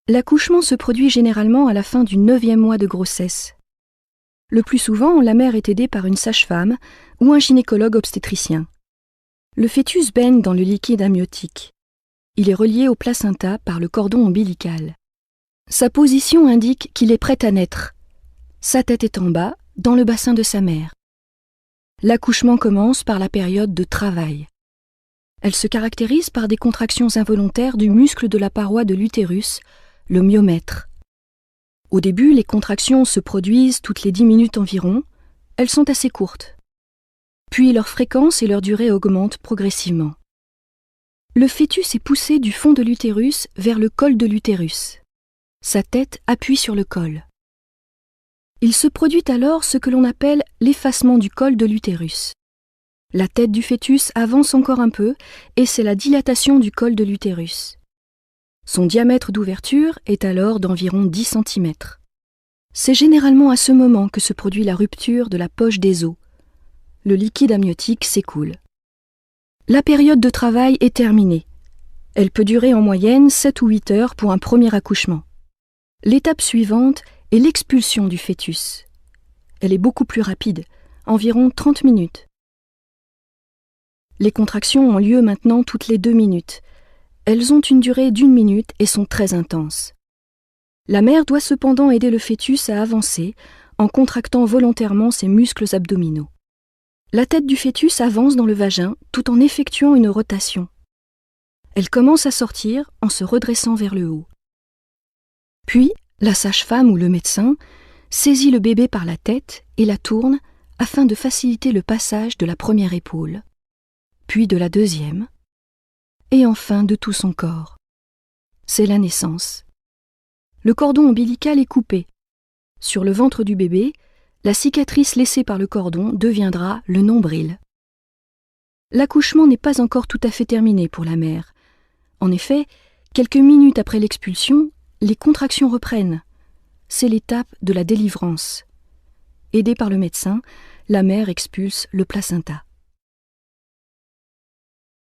L'accouchement se produit généralement à la fin du 9e mois de grossesse. Le plus souvent, la mère est aidée par une sage-femme ou un gynécologue obstétricien. Le fœtus baigne dans le liquide amniotique. Il est relié au placenta par le cordon ombilical. Sa position indique qu'il est prêt à naître. Sa tête est en bas, dans le bassin de sa mère. L'accouchement commence par la période de travail. Elle se caractérise par des contractions involontaires du muscle de la paroi de l'utérus, le myomètre. Au début, les contractions se produisent toutes les 10 minutes environ. Elles sont assez courtes. Puis leur fréquence et leur durée augmentent progressivement. Le fœtus est poussé du fond de l'utérus vers le col de l'utérus. Sa tête appuie sur le col. Il se produit alors ce que l'on appelle l'effacement du col de l'utérus. La tête du fœtus avance encore un peu et c'est la dilatation du col de l'utérus. Son diamètre d'ouverture est alors d'environ 10 cm. C'est généralement à ce moment que se produit la rupture de la poche des os. Le liquide amniotique s'écoule. La période de travail est terminée. Elle peut durer en moyenne 7 ou 8 heures pour un premier accouchement. L'étape suivante est l'expulsion du fœtus. Elle est beaucoup plus rapide, environ 30 minutes. Les contractions ont lieu maintenant toutes les 2 minutes. Elles ont une durée d'1 minute et sont très intenses. La mère doit cependant aider le fœtus à avancer en contractant volontairement ses muscles abdominaux. La tête du fœtus avance dans le vagin tout en effectuant une rotation. Elle commence à sortir en se redressant vers le haut. Puis, la sage-femme ou le médecin saisit le bébé par la tête et la tourne afin de faciliter le passage de la première épaule, puis de la deuxième, et enfin de tout son corps. C'est la naissance. Le cordon ombilical est coupé. Sur le ventre du bébé, la cicatrice laissée par le cordon deviendra le nombril. L'accouchement n'est pas encore tout à fait terminé pour la mère. En effet, quelques minutes après l'expulsion, les contractions reprennent. C'est l'étape de la délivrance. Aidée par le médecin, la mère expulse le placenta.